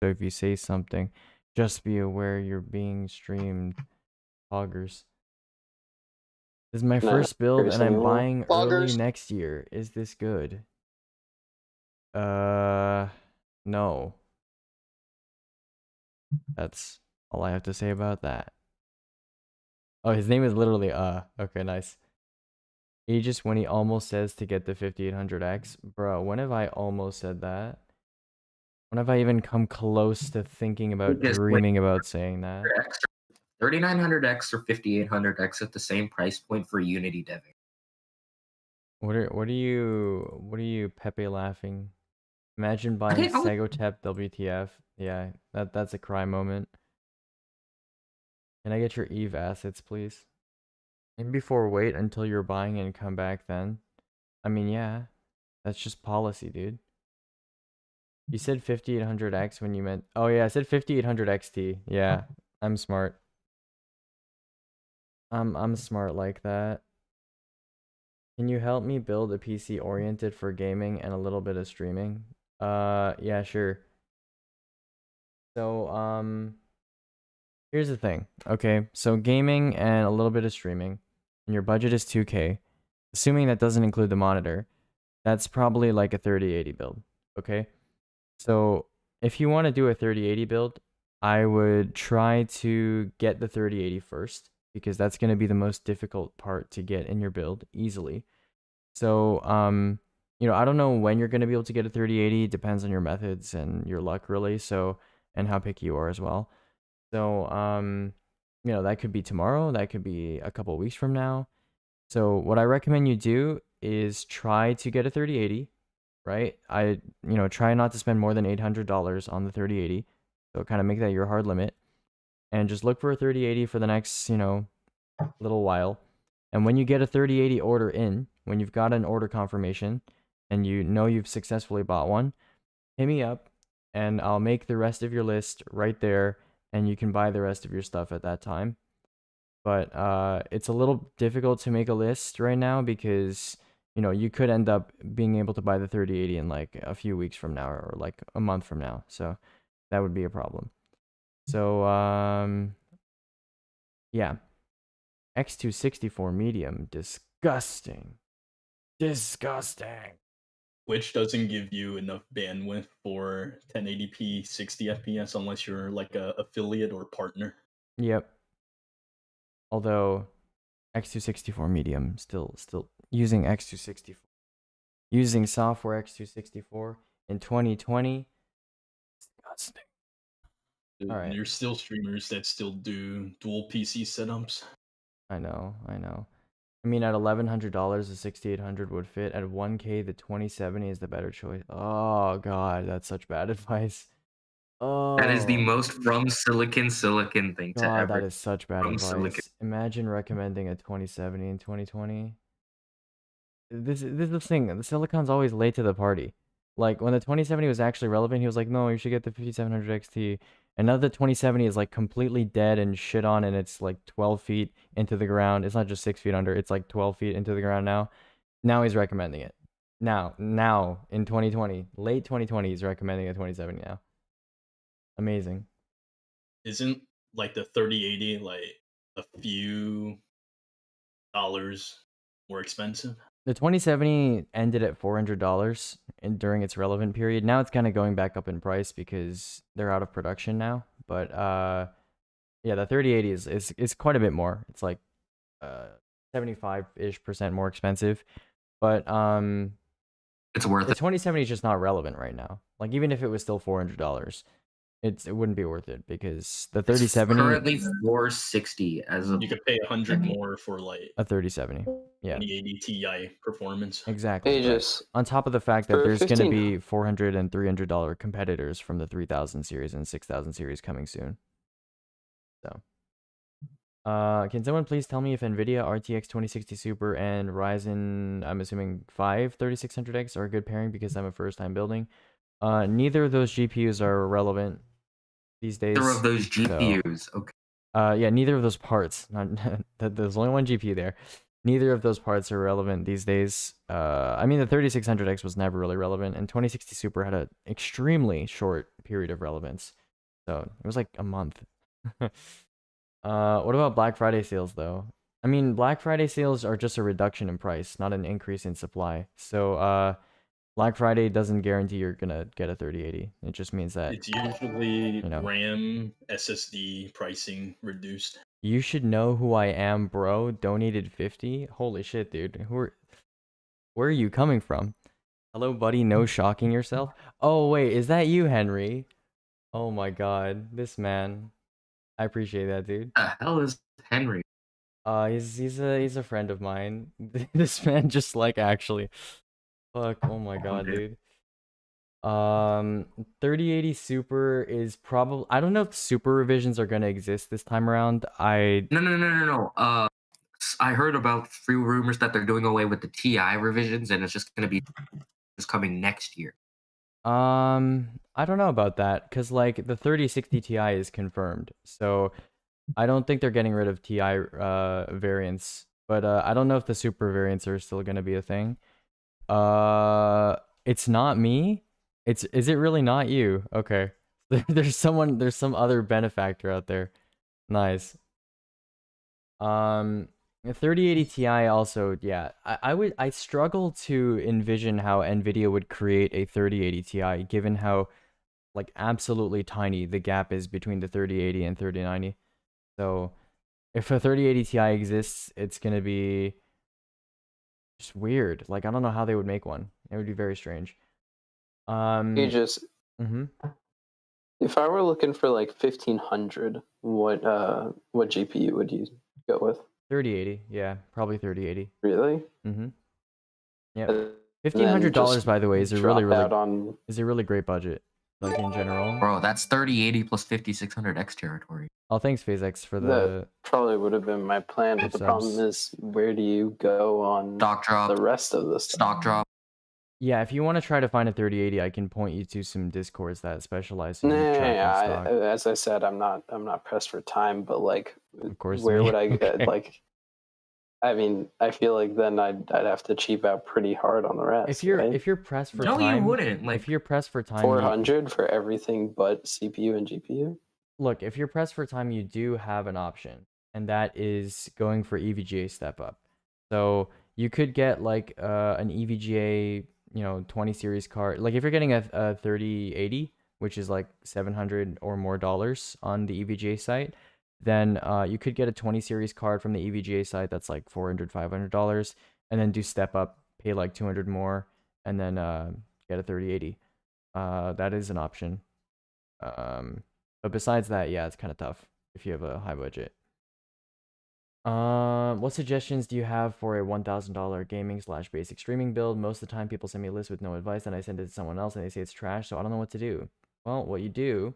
So if you say something, just be aware you're being streamed. Poggers. This is my Nah, first build and I'm buying early Poggers. next year. Is this good? No. That's all I have to say about that. Oh, his name is literally okay, nice. Aegis when he almost says to get the 5800X. Bro, when have I almost said that? When have I even come close to thinking about dreaming about saying that? 3900X or 5800X at the same price point for Unity deving. What are you Pepe laughing? Imagine buying Segotep WTF. Yeah, that's a cry moment. Can I get your Eve assets, please? And before wait until you're buying and come back then. I mean, yeah. That's just policy, dude. You said 5800X when you meant... Oh yeah, I said 5800 XT. Yeah, I'm smart. I'm smart like that. Can you help me build a PC oriented for gaming and a little bit of streaming? Yeah, sure. So, here's the thing. Okay, so gaming and a little bit of streaming, and your budget is 2K. Assuming that doesn't include the monitor, that's probably like a 3080 build. Okay, so if you want to do a 3080 build, I would try to get the 3080 first, because that's going to be the most difficult part to get in your build easily. So, you know, I don't know when you're going to be able to get a 3080. It depends on your methods and your luck, really. So, and how picky you are as well. So, you know, that could be tomorrow. That could be a couple weeks from now. So, what I recommend you do is try to get a 3080, right? You know, try not to spend more than $800 on the 3080. So, kind of make that your hard limit. And just look for a 3080 for the next, you know, little while. And when you get a 3080 order in, when you've got an order confirmation and you know you've successfully bought one, hit me up and I'll make the rest of your list right there and you can buy the rest of your stuff at that time. But it's a little difficult to make a list right now because, you know, you could end up being able to buy the 3080 in like a few weeks from now or like a month from now. So that would be a problem. So, yeah. X264 medium, disgusting. Disgusting. Which doesn't give you enough bandwidth for 1080p 60 FPS unless you're like a affiliate or partner. Yep. Although X264 medium still using X264. Using software X264 in 2020. Disgusting. All right. There's still streamers that still do dual PC setups. I know. I mean, at $1,100, the 6800 would fit. At 1K, the 2070 is the better choice. Oh god, that's such bad advice. Oh, that is the most from silicon thing to ever. That is such bad advice. Silicon. Imagine recommending a 2070 in 2020. This is the thing. The Silicon's always late to the party. Like when the 2070 was actually relevant, he was like, "No, you should get the 5700 XT." And now the 2070 is like completely dead and shit on, and it's like 12 feet into the ground. It's not just 6 feet under; it's like 12 feet into the ground now. Now he's recommending it. Now in 2020, late 2020, he's recommending a 2070 now. Amazing. Isn't like the 3080 like a few dollars more expensive? The 2070 ended at $400 during its relevant period. Now it's kind of going back up in price because they're out of production now. But yeah, the 3080 is quite a bit more. It's like 75-ish% more expensive. But it's worth it. The 2070 is just not relevant right now. Like even if it was still $400, it wouldn't be worth it because the 3070 currently $460 as of you could pay $100 more for like a 3070. Yeah, 2080 Ti performance. Exactly. Aegis. On top of the fact that there's going to be $400 and $300 competitors from the 3000 series and 6000 series coming soon. So, can someone please tell me if NVIDIA RTX 2060 Super and Ryzen, I'm assuming 5 3600X are a good pairing because I'm a first time building. Neither of those GPUs are relevant these days. Neither of those GPUs. So, okay. Yeah, neither of those parts. Not there's only one GPU there. neither of those parts are relevant these days. I mean, the 3600X was never really relevant, and 2060 Super had an extremely short period of relevance. So it was like a month. What about Black Friday sales though? I mean, Black Friday sales are just a reduction in price, not an increase in supply. So Black Friday doesn't guarantee you're gonna get a 3080. It just means that It's usually you know. RAM, SSD pricing reduced. You should know who I am, bro. Donated 50. Holy shit, dude. Where are you coming from? Hello, buddy. No shocking yourself. Oh wait, is that you, Henry? Oh my god, this man. I appreciate that, dude. The hell is Henry? He's a friend of mine. This man just like actually. Fuck. Oh my god, dude. 3080 Super is probably. I don't know if super revisions are gonna exist this time around. No. I heard about few rumors that they're doing away with the TI revisions, and it's just gonna be just coming next year. I don't know about that, cause like the 3060 Ti is confirmed, so I don't think they're getting rid of Ti variants. But I don't know if the super variants are still gonna be a thing. It's not me. Is it really not you? Okay. There's some other benefactor out there. Nice. 3080 Ti also, yeah. I struggle to envision how Nvidia would create a 3080 Ti given how like absolutely tiny the gap is between the 3080 and 3090. So if a 3080 Ti exists, it's gonna be just weird. Like I don't know how they would make one. It would be very strange. You just if I were looking for like 1500, what GPU would you go with? 3080, yeah, probably 3080. Really? Yeah. $1,500, by the way, is a really great budget, like in general. Bro, that's 3080 plus 5600X territory. Oh, thanks, PhaseX, for the. That probably would have been my plan, but the problem is, where do you go on stock drop, the rest of the stock drop? Yeah, if you want to try to find a 3080, I can point you to some discords that specialize in tracking stock. As I said, I'm not pressed for time, but like, of course, where would I get like? I mean, I feel like then I'd have to cheap out pretty hard on the rest. If you're pressed for time, no, you wouldn't. Like, if you're pressed for time, 400 for everything but CPU and GPU. Look, if you're pressed for time, you do have an option, and that is going for EVGA step up. So you could get like an EVGA, 20 series card. Like if you're getting a 3080, which is like $700 or more on the EVGA site, then you could get a 20 series card from the EVGA site that's like $400, $500, and then do step up, pay like 200 more, and then get a 3080. That is an option. But besides that, yeah, it's kind of tough if you have a high budget. What suggestions do you have for a $1,000 gaming/basic streaming build? Most of the time, people send me a list with no advice, and I send it to someone else, and they say it's trash, so I don't know what to do. Well, what you do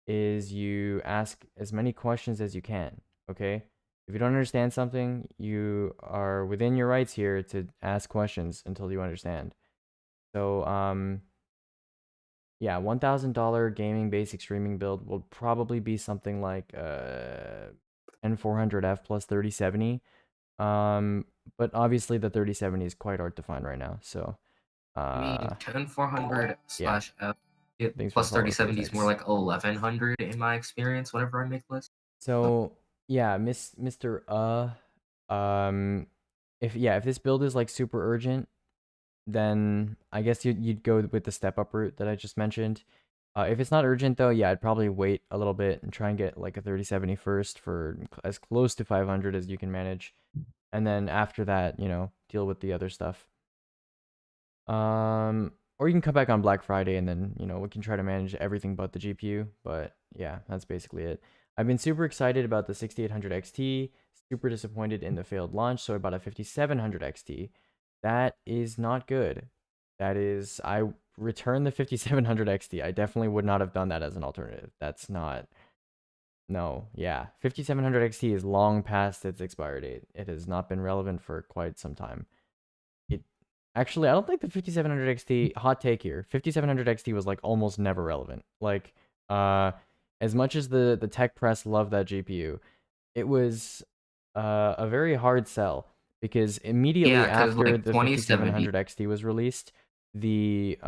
is you ask as many questions as you can, okay? If you don't understand something, you are within your rights here to ask questions until you understand. So, yeah, $1,000 gaming basic streaming build will probably be something like N400F plus 3070. But obviously the 3070 is quite hard to find right now. So N400 slash F plus 3070 is more like 1100 in my experience whenever I make lists. So yeah, Mr. If this build is like super urgent, then I guess you'd go with the step up route that I just mentioned. If it's not urgent though, yeah, I'd probably wait a little bit and try and get like a 3070 first for as close to 500 as you can manage, and then after that, deal with the other stuff. Or you can come back on Black Friday and then we can try to manage everything but the GPU. But yeah, that's basically it. I've been super excited about the 6800 XT, super disappointed in the failed launch, so I bought a 5700 XT. That is not good. I returned the 5700 XT. I definitely would not have done that as an alternative. That's not. No, yeah. 5700 XT is long past its expiry date. It has not been relevant for quite some time. Actually, I don't think the 5700 XT, hot take here, 5700 XT was like almost never relevant. Like, as much as the tech press loved that GPU, it was a very hard sell. because immediately Yeah, because after like the 2070. 5700 XT was released, the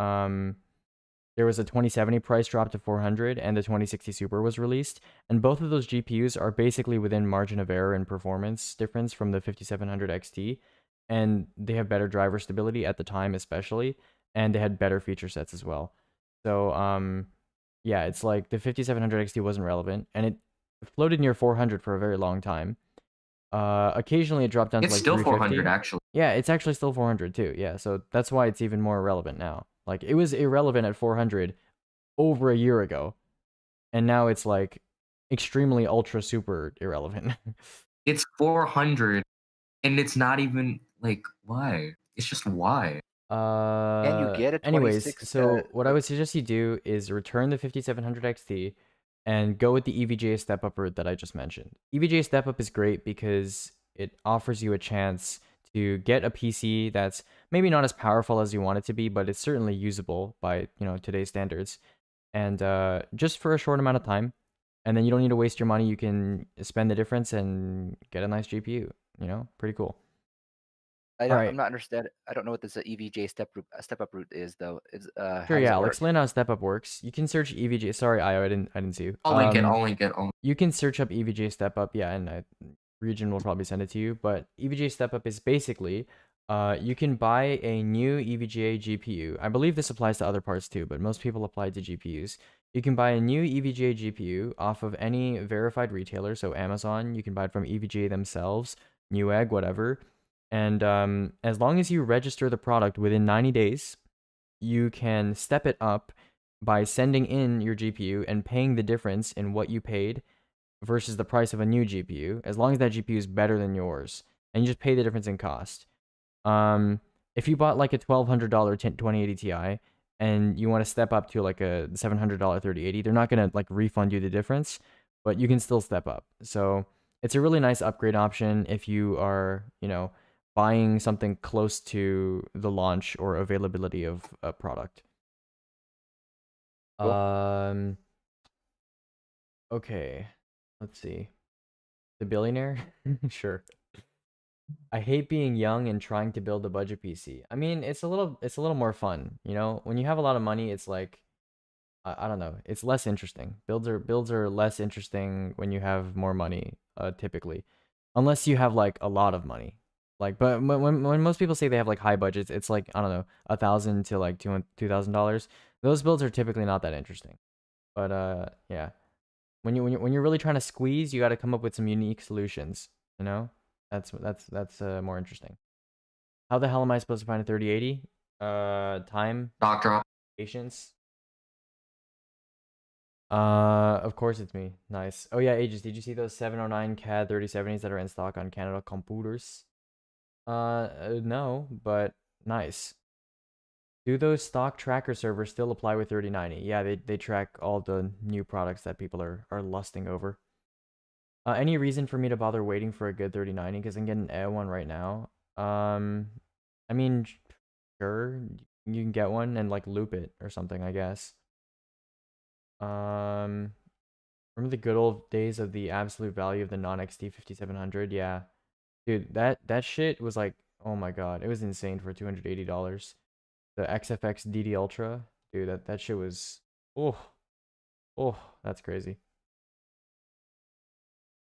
there was a 2070 price drop to 400 and the 2060 Super was released, and both of those GPUs are basically within margin of error and performance difference from the 5700 XT, and they have better driver stability at the time especially, and they had better feature sets as well. So yeah, it's like the 5700 XT wasn't relevant, and it floated near 400 for a very long time. Occasionally it dropped down to It's like still 350. 400 actually. Yeah, it's actually still 400 too. Yeah, so that's why it's even more relevant now. Like it was irrelevant at 400 over a year ago, and now it's like extremely ultra super irrelevant. It's 400, and it's not even like why. It's just why. Can you get a Anyways, 26? so what I would suggest you do is return the 5700 XT and go with the EVGA step up route that I just mentioned. EVGA step up is great because it offers you a chance to get a PC that's maybe not as powerful as you want it to be, but it's certainly usable by, today's standards. And just for a short amount of time, and then you don't need to waste your money. You can spend the difference and get a nice GPU. Pretty cool. I'm not understand. I don't know what this EVGA step up route is though. Sure, yeah. I'll explain how step up works. You can search EVGA. Sorry, I didn't see you. I'll link it. You can search up EVGA step up, yeah, and Region will probably send it to you. But EVGA step up is basically, you can buy a new EVGA GPU. I believe this applies to other parts too, but most people apply to GPUs. You can buy a new EVGA GPU off of any verified retailer, so Amazon. You can buy it from EVGA themselves, Newegg, whatever. And as long as you register the product within 90 days, you can step it up by sending in your GPU and paying the difference in what you paid versus the price of a new GPU, as long as that GPU is better than yours, and you just pay the difference in cost. If you bought like a $1,200 2080 Ti and you want to step up to like a $700 3080, they're not gonna like refund you the difference, but you can still step up. So it's a really nice upgrade option if you are, buying something close to the launch or availability of a product. Cool. Okay, let's see. The billionaire? Sure. I hate being young and trying to build a budget PC. I mean, it's a little more fun, When you have a lot of money, it's like I don't know, it's less interesting. Builds are less interesting when you have more money, typically. Unless you have like a lot of money. Like, but when most people say they have like high budgets, it's like, I don't know, $1,000 to like $2,000. Those builds are typically not that interesting. But yeah, when you're really trying to squeeze, you got to come up with some unique solutions. That's more interesting. How the hell am I supposed to find a 3080? Time, Doctor, patience. Of course it's me. Nice. Oh yeah, Aegis, did you see those 709 CAD 3070s that are in stock on Canada Computers? No, but nice. Do those stock tracker servers still apply with 3090? Yeah, they track all the new products that people are lusting over. Any reason for me to bother waiting for a good 3090? Because I'm getting a one right now. I mean, sure, you can get one and like loop it or something, I guess. Remember the good old days of the absolute value of the non-XT 5700? Yeah. Dude, that shit was like, oh my god, it was insane for $280. The XFX DD Ultra, dude, that shit was, oh, that's crazy.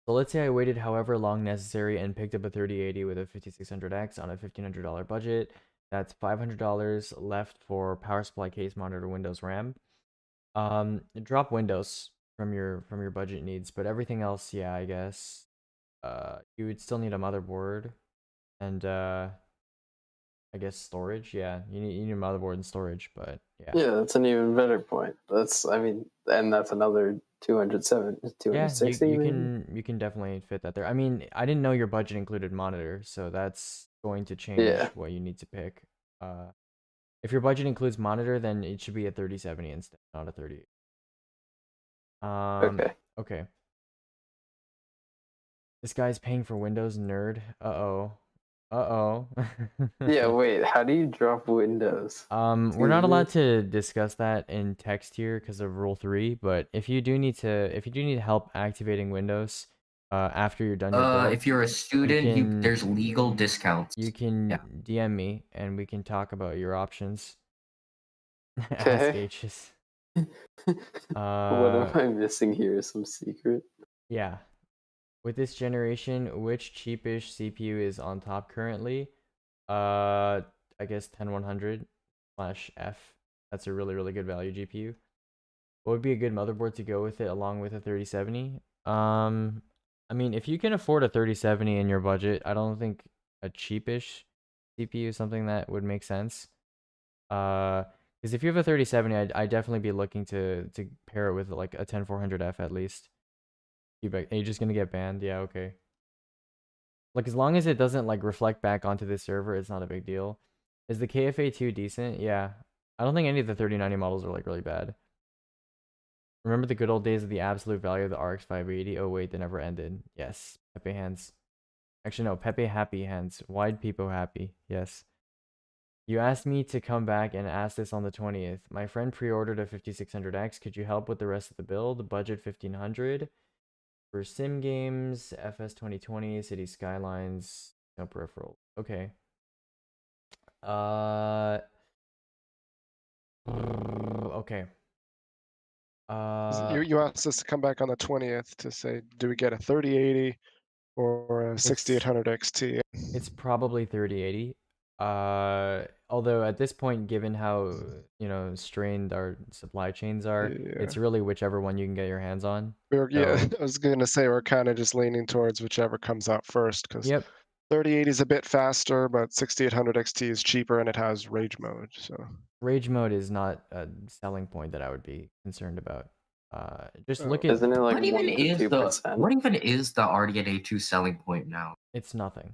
So let's say I waited however long necessary and picked up a 3080 with a 5600X on a $1,500 budget. That's $500 left for power supply, case, monitor, Windows, RAM. Drop Windows from your budget needs, but everything else, yeah, I guess. You would still need a motherboard and I guess storage. Yeah, you need a motherboard and storage, but yeah. Yeah, that's an even better point. And that's another 260. Yeah, you can definitely fit that there. I mean, I didn't know your budget included monitor, so that's going to change what you need to pick. If your budget includes monitor, then it should be a 3070 instead, not a 30. Okay. This guy's paying for Windows, nerd. Uh-oh. Yeah, wait, how do you drop Windows? We're not allowed to discuss that in text here because of Rule 3, but if you do need help activating Windows, after you're done your build, if you're a student, can- there's legal discounts. you can Yeah. DM me and we can talk about your options. Ask Okay. H's. What am I missing here? Some secret? Yeah. With this generation, which cheapish CPU is on top currently? I guess 10100/F. That's a really, really good value GPU. What would be a good motherboard to go with it along with a 3070? I mean, if you can afford a 3070 in your budget, I don't think a cheapish CPU is something that would make sense. Because if you have a 3070, I'd definitely be looking to pair it with like a 10400F at least. Are you just gonna get banned? Yeah, okay. Like, as long as it doesn't like reflect back onto the server, it's not a big deal. Is the KFA2 decent? Yeah. I don't think any of the 3090 models are like really bad. Remember the good old days of the absolute value of the RX 580? Oh wait, they never ended. Yes. Pepe hands. Actually no, Pepe happy hands. Wide Peepo happy. Yes. You asked me to come back and ask this on the 20th. My friend pre-ordered a 5600X. Could you help with the rest of the build? Budget 1500. For sim games, FS 2020, City Skylines, no peripheral. Okay. Okay. You asked us to come back on the 20th to say, do we get a 3080 or a 6800 XT? It's probably 3080. Although at this point, given how strained our supply chains are, it's really whichever one you can get your hands on. Yeah, I was gonna say we're kind of just leaning towards whichever comes out first, because 3080 is a bit faster, but 6800 XT is cheaper and it has rage mode. So rage mode is not a selling point that I would be concerned about. Just look at. Isn't it like what even is the RDNA 2 selling point now? It's nothing.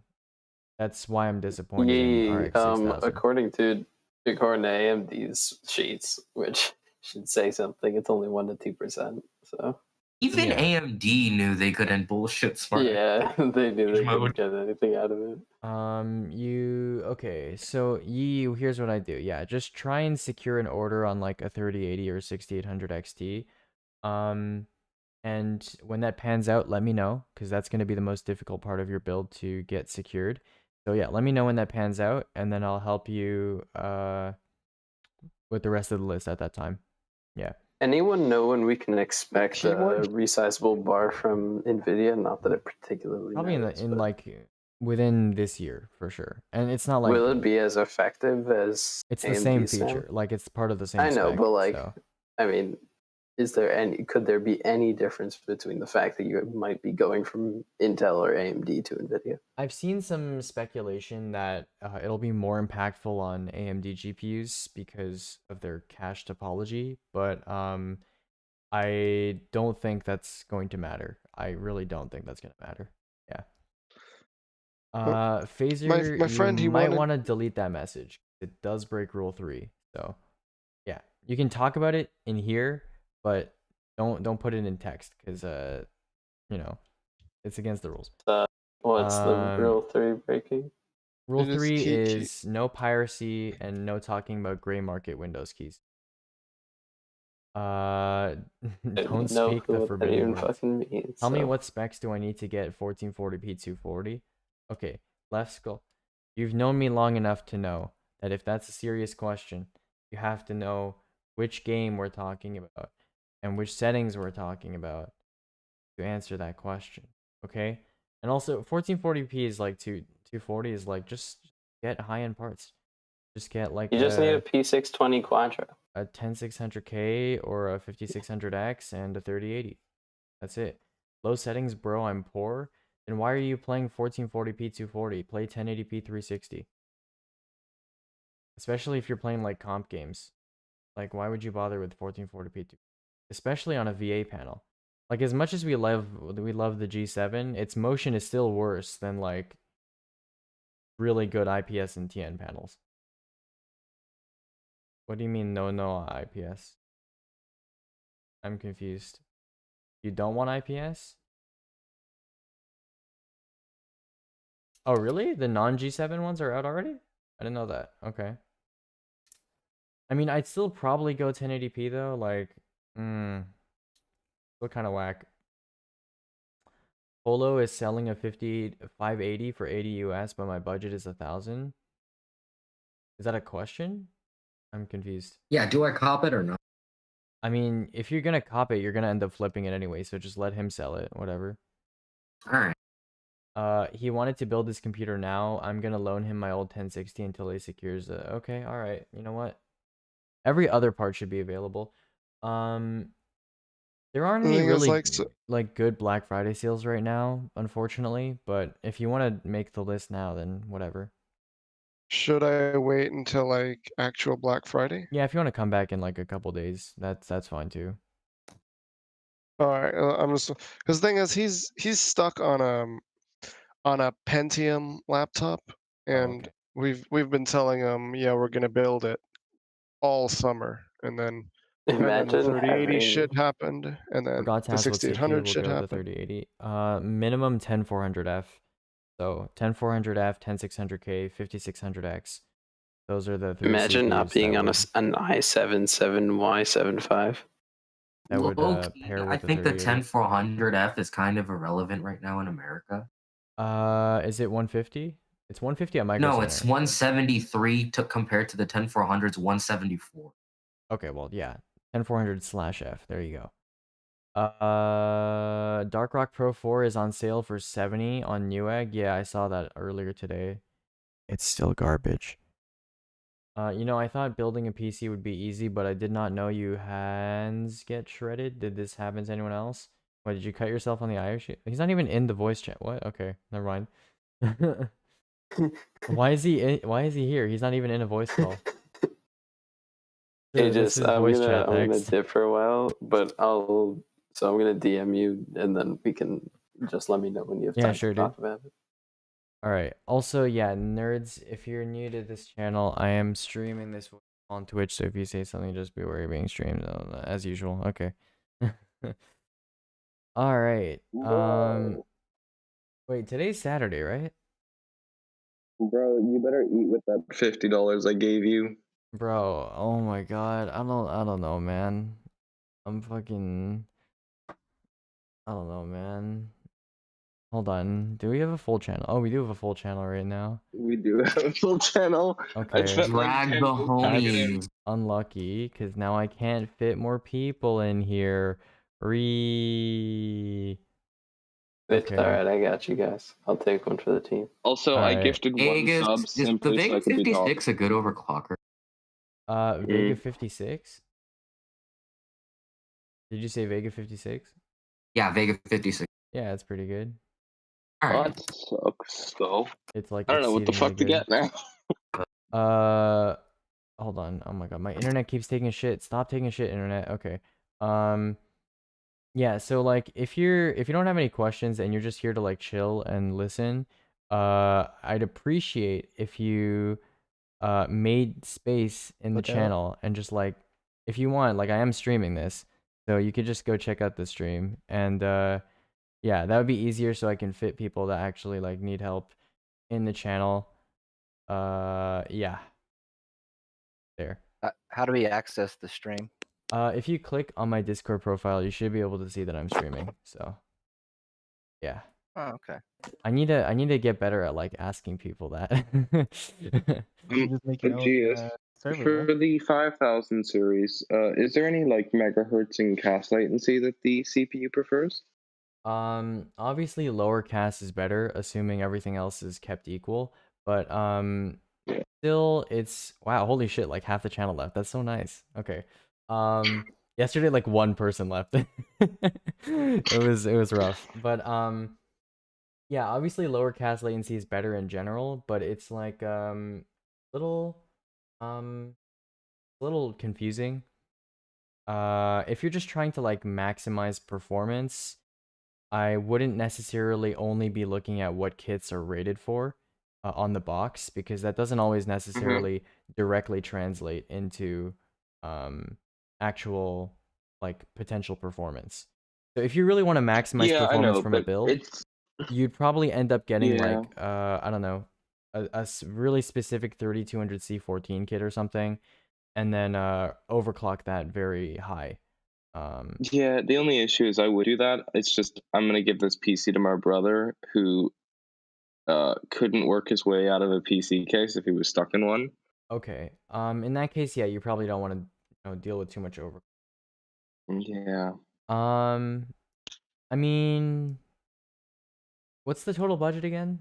That's why I'm disappointed in RX 6000. According to AMD's sheets, which should say something, it's only 1 to 2%. So even AMD knew they couldn't bullshit smart. Yeah, they knew they couldn't get anything out of it. Okay, so here's what I do. Yeah, just try and secure an order on like a 3080 or 6800 XT. And when that pans out, let me know, because that's going to be the most difficult part of your build to get secured. So yeah, let me know when that pans out, and then I'll help you with the rest of the list at that time. Yeah. Anyone know when we can expect a resizable bar from NVIDIA? Not that it particularly probably matters, like within this year for sure. And it's not like, will it be as effective as it's the AMD same Sam? feature, like it's part of the same I know, spec, but like so. I mean, could there be any difference between the fact that you might be going from Intel or AMD to NVIDIA? I've seen some speculation that it'll be more impactful on AMD GPUs because of their cache topology, but I don't think that's going to matter. I really don't think that's going to matter. Yeah. Phaser, my friend, you might want to delete that message. It does break rule 3. So yeah, you can talk about it in here, but don't put it in text, because it's against the rules. What's the rule 3 breaking? Rule 3 is no piracy and no talking about gray market Windows keys. Don't speak the forbidden words. Tell me what specs do I need to get 1440p 240? Okay, left skull. You've known me long enough to know that if that's a serious question, you have to know which game we're talking about and which settings we're talking about to answer that question. Okay? And also 1440p is like 240 is like, just get high-end parts. Just get like you just need a P620 Quadro, a 10600K or a 5600X and a 3080. That's it. Low settings, bro. I'm poor. Then why are you playing 1440p 240? Play 1080p 360. Especially if you're playing like comp games. Like, why would you bother with 1440p? Especially on a VA panel. Like, as much as we love the G7, its motion is still worse than like really good IPS and TN panels. What do you mean no IPS? I'm confused. You don't want IPS? Oh, really? The non-G7 ones are out already? I didn't know that. Okay. I mean, I'd still probably go 1080p though. Like, still kind of whack. Polo is selling a 580 for 80 US, but my budget is 1,000. Is that a question? I'm confused. Yeah, do I cop it or not? I mean, if you're gonna cop it, you're gonna end up flipping it anyway, so just let him sell it, whatever. All right. He wanted to build his computer now. I'm gonna loan him my old 1060 until he secures it. Okay, all right. You know what? Every other part should be available. There aren't any really like good Black Friday sales right now, unfortunately. But if you want to make the list now, then whatever. Should I wait until like actual Black Friday? Yeah, if you want to come back in like a couple days, that's fine too. All right, I'm just because the thing is he's stuck on a Pentium laptop, and we've been telling him, yeah, we're gonna build it all summer, and then the 3080 shit happened, and then the 6800 shit happened. The 3080. Minimum 10400F. So 10400F, 10600K, 5600X. Those are the three. Imagine CPUs not being on an i7 7Y75. That would pair with I think the 10400F is kind of irrelevant right now in America. Is it 150? It's 150 at Microsoft. No, it's 173 compared to the 10400's 174. Okay, well, yeah, 10400/F. There you go. Dark Rock Pro 4 is on sale for 70 on Newegg. Yeah, I saw that earlier today. It's still garbage. You know, I thought building a PC would be easy, but I did not know you hands get shredded. Did this happen to anyone else? What, did you cut yourself on the IO sheet? He's not even in the voice chat. What? Okay, never mind. Why is he here? He's not even in a voice call. I'm gonna dip for a while, but I'm gonna DM you, and then we can just let me know when you have time to talk about it. All right. Also, yeah, nerds, if you're new to this channel, I am streaming this on Twitch, so if you say something, just be aware you're being streamed as usual. Okay. All right. Wait, today's Saturday, right? Bro, you better eat with that $50 I gave you. Bro, oh my god. I don't know, man. I don't know, man. Hold on. Do we have a full channel? Oh, we do have a full channel right now. We do have a full channel. Okay. Drag the homies. Unlucky, because now I can't fit more people in here. Okay. Alright, I got you guys. I'll take one for the team. Also, I gifted one sub Is the Vega 56 a good overclocker? Vega 56? Did you say Vega 56? Yeah, Vega 56. Yeah, it's pretty good. That sucks, though. It's like I don't know what the fuck to get now. Hold on. Oh my god, my internet keeps taking a shit. Stop taking a shit, internet. Okay. Yeah, so like if you don't have any questions and you're just here to like chill and listen, I'd appreciate if you made space in the channel and just like if you want, like I am streaming this, so you could just go check out the stream and yeah, that would be easier so I can fit people that actually like need help in the channel. Yeah. There. How do we access the stream? If you click on my Discord profile, you should be able to see that I'm streaming. So, yeah. Oh, okay. I need to get better at like asking people that. For the 5000 series, is there any like megahertz in cast latency that the CPU prefers? Obviously lower cast is better, assuming everything else is kept equal. But still, it's wow, holy shit! Like half the channel left. That's so nice. Okay. Yesterday like one person left. it was rough, but yeah, obviously lower cast latency is better in general, but it's like little confusing. If you're just trying to like maximize performance, I wouldn't necessarily only be looking at what kits are rated for on the box, because that doesn't always necessarily directly translate into actual like potential performance. So if you really want to maximize performance from a build, you'd probably end up getting like I don't know, a really specific 3200 C14 kit or something, and then overclock that very high. Yeah, the only issue is I would do that. It's just I'm gonna give this PC to my brother who couldn't work his way out of a PC case if he was stuck in one. Okay. In that case, yeah, you probably don't want to deal with too much over. Yeah. I mean, what's the total budget again?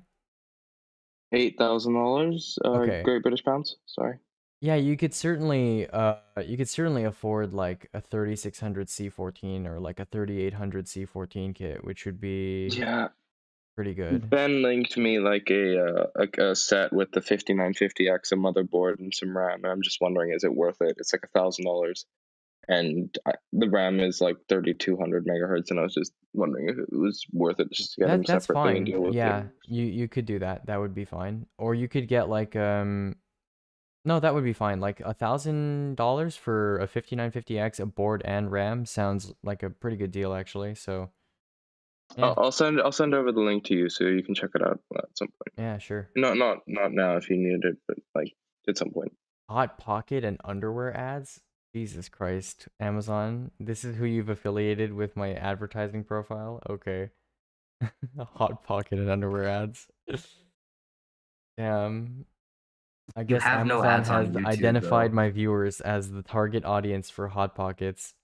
$8,000 Okay. Great British pounds. Sorry. Yeah, you could certainly afford like a 3600 C14 or like a 3800 C14 kit, which would be Yeah. pretty good. Ben linked me like a set with the 5950X, a motherboard, and some RAM, and I'm just wondering, is it worth it? It's like $1,000, and the RAM is like 3200 megahertz, and I was just wondering if it was worth it just to get them That's separately and fine. deal with Yeah, it. you could do that. That would be fine. Or you could get like no, that would be fine. Like $1,000 for a 5950X, a board and RAM sounds like a pretty good deal actually. So yeah. I'll send over the link to you so you can check it out at some point. Yeah, sure. Not now if you needed it, but like at some point. Hot Pocket and underwear ads? Jesus Christ, Amazon. This is who you've affiliated with my advertising profile? Okay. Hot Pocket and underwear ads. Damn. I guess have no Amazon ads on has YouTube, identified though. my viewers as the target audience for Hot Pockets.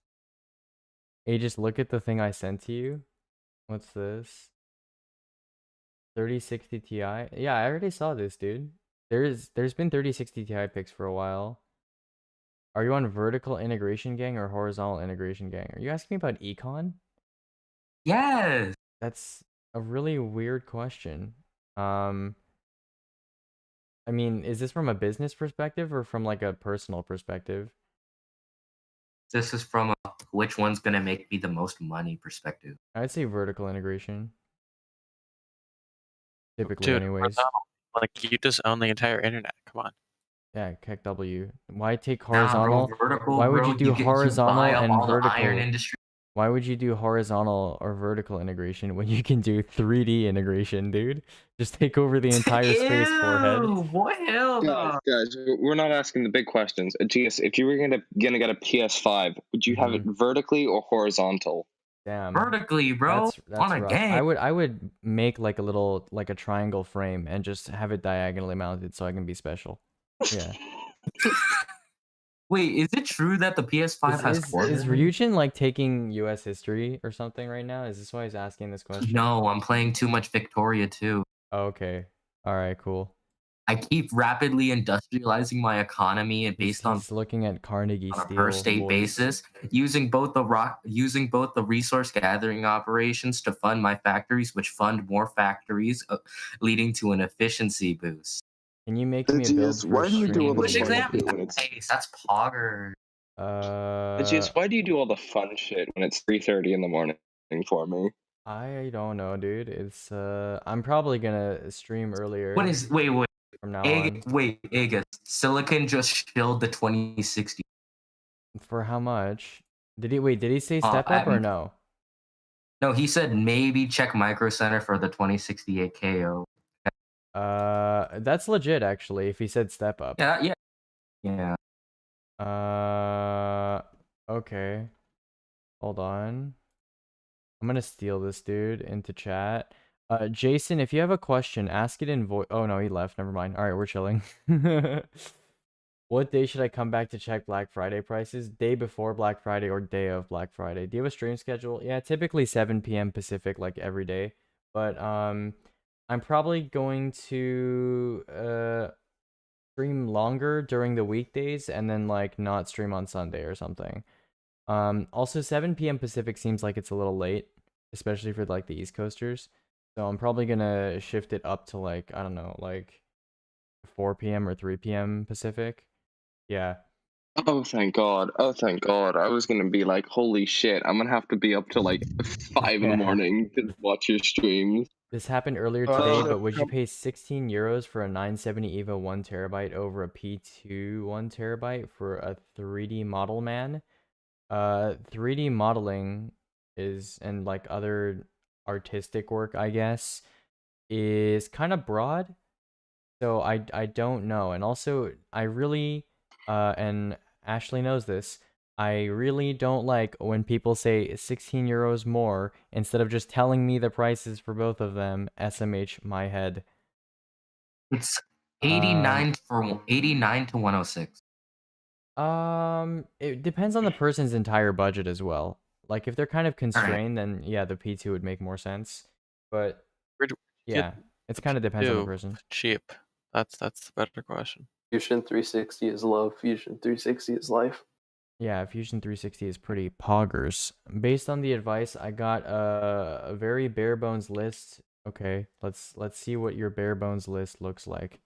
Hey, just look at the thing I sent to you. What's this? 3060 Ti? Yeah, I already saw this, dude. There's been 3060 Ti pics for a while. Are you on vertical integration gang or horizontal integration gang? Are you asking me about econ? Yes. That's a really weird question. I mean, is this from a business perspective or from like a personal perspective? This is from a which one's gonna make me the most money perspective. I'd say vertical integration. Typically, Dude, anyways. like you just own the entire internet. Come on. Yeah, Keck W. Why take Nah, horizontal? bro, vertical, Why would bro, you do buy horizontal up and all the iron vertical? industry. Why would you do horizontal or vertical integration when you can do 3D integration, dude? Just take over the entire space, forehead. Ew, boy, hell no. Guys, we're not asking the big questions. GS, if you were gonna get a PS5, would you have it vertically or horizontal? Damn. Vertically, bro. That's on a rough. game. I would make like a little like a triangle frame and just have it diagonally mounted so I can be special. Yeah. Wait, is it true that the PS5 has Is Ryujin like taking US history or something right now? Is this why he's asking this question? No, I'm playing too much Victoria too. Oh, okay. All right, cool. I keep rapidly industrializing my economy and based on looking at Carnegie on a Steel per state boys. basis, using both the resource gathering operations to fund my factories, which fund more factories, leading to an efficiency boost. Can you make me a build for why do you do all the Which fun example? shit when it's... That's Pogger. Why do you do all the fun shit when it's 3:30 in the morning for me? I don't know, dude. It's I'm probably gonna stream earlier. What is wait from now on. Wait, Aegis. Silicon just shilled the 2060. For how much? Did he say step up or no? No, he said maybe check Micro Center for the 2068 KO. That's legit actually. If he said step up. Yeah. Okay. Hold on. I'm gonna steal this dude into chat. Jason, if you have a question, ask it in voice. Oh no, he left. Never mind. All right, we're chilling. What day should I come back to check Black Friday prices? Day before Black Friday or day of Black Friday? Do you have a stream schedule? Yeah, typically 7 p.m. Pacific, like every day. But I'm probably going to stream longer during the weekdays and then like not stream on Sunday or something. Also 7 p.m. Pacific seems like it's a little late, especially for like the East Coasters. So I'm probably gonna shift it up to like, I don't know, like 4 p.m. or 3 p.m. Pacific. Yeah. Oh, thank God. Oh, thank God. I was going to be like, holy shit, I'm going to have to be up till like 5 in the morning to watch your streams. This happened earlier today, but would you pay 16 euros for a 970 EVO 1 terabyte over a P2 1 terabyte for a 3D model man? 3D modeling is, and like other artistic work, I guess, is kind of broad. So I don't know. And also, I really, and Ashley knows this, I really don't like when people say 16 euros more instead of just telling me the prices for both of them. SMH my head. It's 89 for 89 to 106. It depends on the person's entire budget as well. Like if they're kind of constrained, then yeah, the P2 would make more sense. But Where do we yeah, get it's the kind of depends on the P2 person. cheap? That's the better question. Fusion 360 is love. Fusion 360 is life. Yeah, Fusion 360 is pretty poggers. Based on the advice, I got a very bare bones list. Okay, let's see what your bare bones list looks like.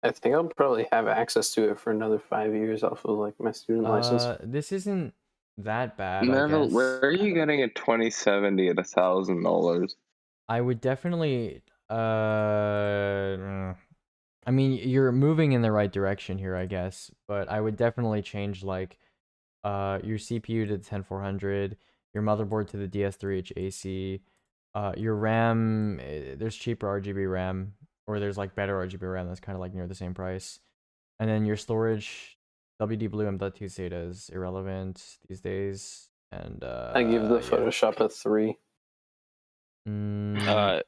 I think I'll probably have access to it for another 5 years off of like my student license. This isn't that bad, I Neville, guess. where are you getting a 2070 at $1,000? I would definitely I mean, you're moving in the right direction here, I guess, but I would definitely change like your CPU to the 10400, your motherboard to the DS3H AC, your RAM, there's cheaper RGB RAM, or there's like better RGB RAM that's kind of like near the same price. And then your storage, WD Blue M.2 SATA is irrelevant these days. And I give the Photoshop a 3.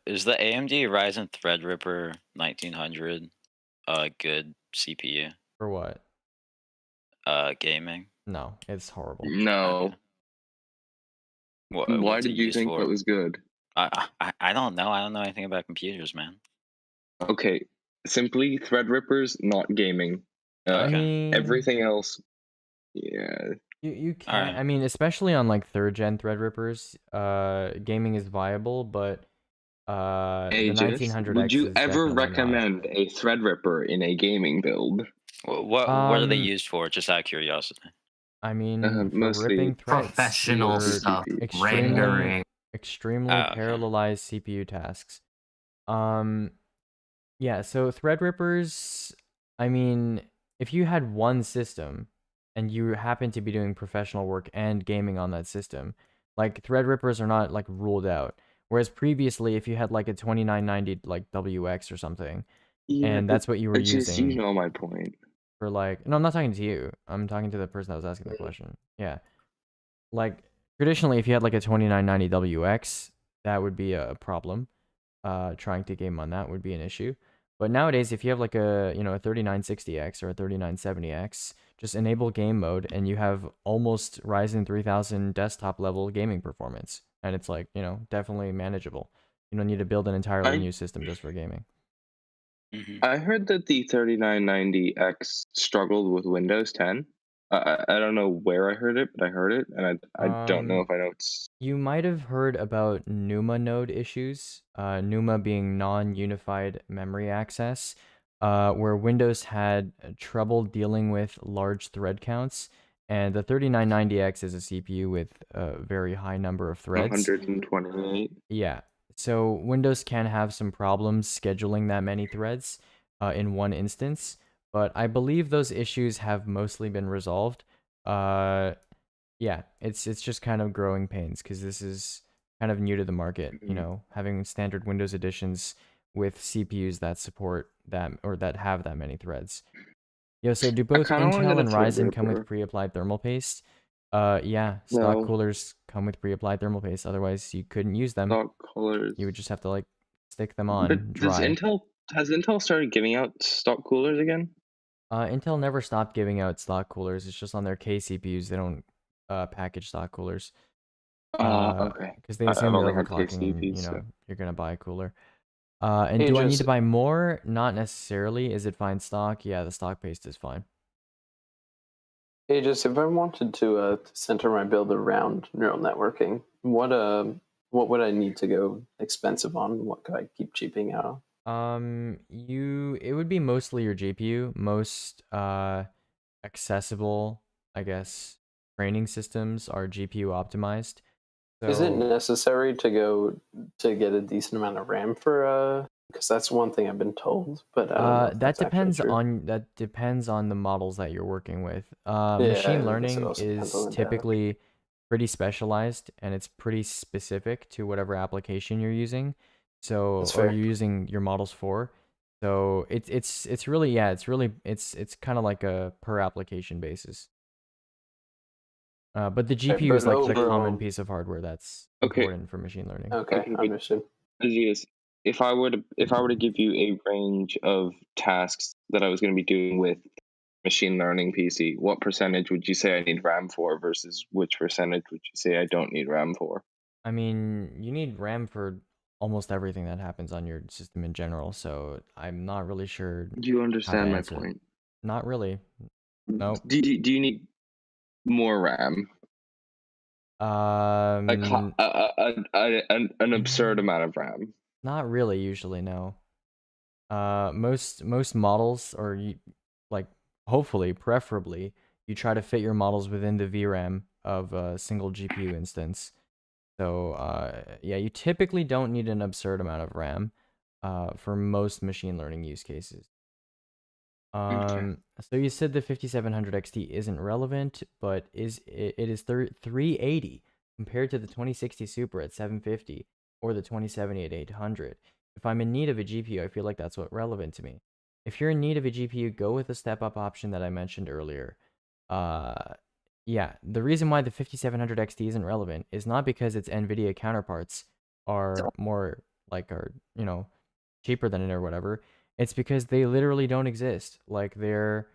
Is the AMD Ryzen Threadripper 1900 a good CPU? For what? Gaming. No, it's horrible. No. Okay. Why did you think it was good? I don't know. I don't know anything about computers, man. Okay, simply Threadrippers, not gaming. I mean, everything else, yeah. You can. I mean, especially on like 3rd gen Threadrippers, gaming is viable, but the 1900X. Would you is ever definitely recommend a Threadripper in a gaming build? What are they used for? Just out of curiosity. I mean, for mostly ripping threads, professional for stuff, extremely, rendering. extremely parallelized CPU tasks. Yeah, so Threadrippers, I mean, if you had one system and you happen to be doing professional work and gaming on that system, like Threadrippers are not like ruled out. Whereas previously, if you had like a 2990 like WX or something, and that's what you were using. You know my point. For like, no, I'm not talking to you. I'm talking to the person that was asking the question. Yeah, like traditionally, if you had like a 2990 WX, that would be a problem. Trying to game on that would be an issue. But nowadays, if you have like a, you know, a 3960X or a 3970X, just enable game mode and you have almost Ryzen 3000 desktop level gaming performance. And it's like, you know, definitely manageable. You don't need to build an entirely new system just for gaming. I heard that the 3990X struggled with Windows 10. I don't know where I heard it, but I heard it, and I don't know if I know it's... You might have heard about NUMA node issues, NUMA being non-unified memory access, where Windows had trouble dealing with large thread counts, and the 3990X is a CPU with a very high number of threads. 128. Yeah, so Windows can have some problems scheduling that many threads in one instance. But I believe those issues have mostly been resolved. Yeah, it's just kind of growing pains because this is kind of new to the market. You know, having standard Windows editions with CPUs that support that or that have that many threads. Yo, so do both Intel and Ryzen come with pre-applied thermal paste? Yeah, stock coolers come with pre-applied thermal paste. Otherwise, you couldn't use them. Stock coolers. You would just have to like stick them on dry. Has Intel started giving out stock coolers again? Intel never stopped giving out stock coolers. It's just on their K CPUs they don't package stock coolers. Okay. Because they assume you're overclocking and, you know, you're gonna buy a cooler. And do I need to buy more? Not necessarily. Is it fine stock? Yeah, the stock paste is fine. Hey, just if I wanted to center my build around neural networking, what would I need to go expensive on? What could I keep cheaping out on? It would be mostly your GPU, most accessible, I guess, training systems are GPU optimized. So, is it necessary to go to get a decent amount of RAM for because that's one thing I've been told, but that depends on the models that you're working with. Machine learning is typically pretty specialized and it's pretty specific to whatever application you're using. So, or you're using your models for. So it's really, yeah, it's kind of like a per application basis. But the GPU but is like the overall- common piece of hardware that's Okay. important for machine learning. Okay, Okay. understood. Aziz, if I were to give you a range of tasks that I was going to be doing with machine learning PC, what percentage would you say I need RAM for versus which percentage would you say I don't need RAM for? I mean, you need RAM for almost everything that happens on your system in general, so I'm not really sure. Do you understand my answer it. point? Not really. Nope. Do you need more RAM? Like an absurd amount of RAM? Not really. Usually, no. Most models, or like hopefully, preferably, you try to fit your models within the VRAM of a single GPU instance. So yeah, you typically don't need an absurd amount of RAM for most machine learning use cases. So you said the 5700 XT isn't relevant, but it is 380 compared to the 2060 Super at 750 or the 2070 at 800. If I'm in need of a GPU, I feel like that's what's relevant to me. If you're in need of a GPU, go with the step up option that I mentioned earlier. Yeah, the reason why the 5700 XT isn't relevant is not because its NVIDIA counterparts are more cheaper than it or whatever. It's because they literally don't exist. Like they're,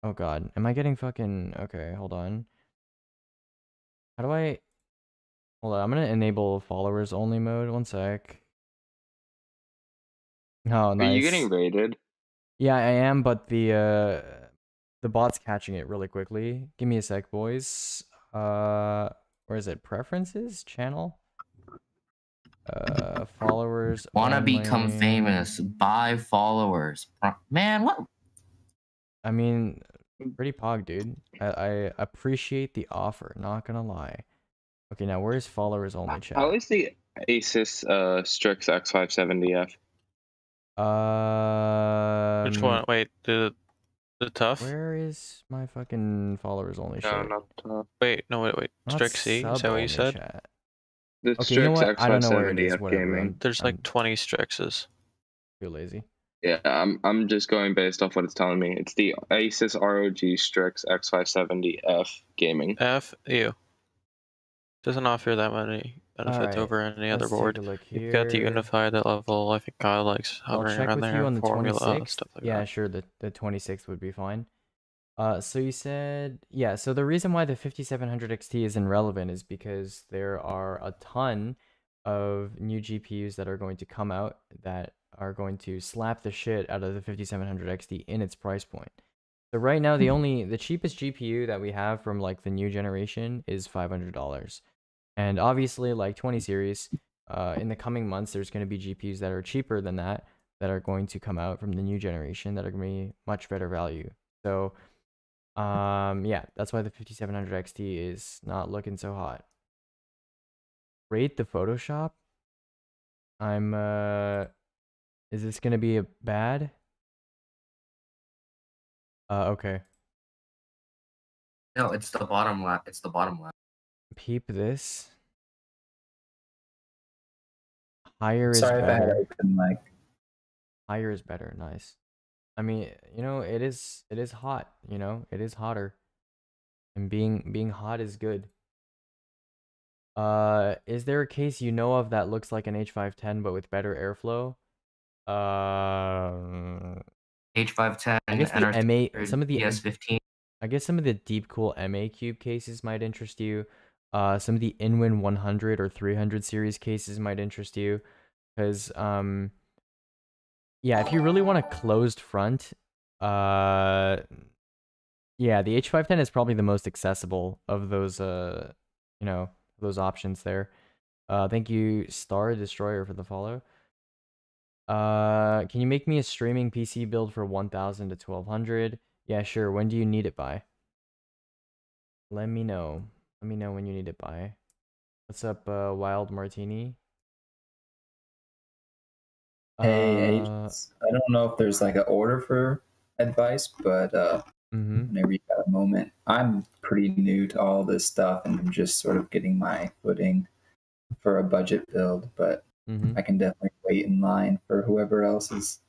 oh god, am I getting fucking, okay, hold on. How do I, hold on, I'm gonna enable followers only mode, one sec. Oh, nice. Are you getting raided? Yeah, I am, but the bot's catching it really quickly. Give me a sec, boys. Where is it? Preferences? Channel? Followers Wanna become only. famous? Buy followers. Man, what? I mean, pretty pog, dude. I appreciate the offer, not gonna lie. Okay, now where's followers only chat? How is the Asus Strix X570F? Which one? Wait, the tough? Where is my fucking followers only No, shit? not tough. Wait, no, wait. Not Strix C? Is sub that what you only said? chat. The Okay, you know Strix what? I don't know where it is. X570F Whatever. gaming. There's like 20 Strixes. Too lazy. Yeah, I'm just going based off what it's telling me. It's the Asus ROG Strix X570F gaming. F you. Doesn't offer that many benefits Alright, over any other let's take board. a look You've got the here. unified level. I think Kyle likes I'll hovering check around with there. you on the formula 26th. stuff like Yeah, that. sure. The 26th would be fine. So you said, yeah, so the reason why the 5700 XT is irrelevant is because there are a ton of new GPUs that are going to come out that are going to slap the shit out of the 5700 XT in its price point. So right now, the cheapest GPU that we have from like the new generation is $500. And obviously, like 20 series, in the coming months, there's going to be GPUs that are cheaper than that are going to come out from the new generation that are going to be much better value. So yeah, that's why the 5700 XT is not looking so hot. Rate the Photoshop. Is this gonna be a bad? Okay. No, it's the bottom left. It's the bottom left. Peep this. Higher is Sorry if I had better. open mic. Higher is better. Nice. I mean, it is hot. It is hotter. And being hot is good. Is there a case you know of that looks like an H510 but with better airflow? H510, I guess the NR200, some of the PS15. I guess some of the deep cool MA cube cases might interest you. Some of the Inwin 100 or 300 series cases might interest you, because yeah, if you really want a closed front, yeah, the H510 is probably the most accessible of those those options there. Thank you, Star Destroyer, for the follow. Can you make me a streaming PC build for 1000 to 1200? Yeah, sure. When do you need it by? Let me know. Let me know when you need it by. What's up, Wild Martini? Hey, I don't know if there's like an order for advice, but whenever you got a moment, I'm pretty new to all this stuff and I'm just sort of getting my footing for a budget build, but I can definitely wait in line for whoever else is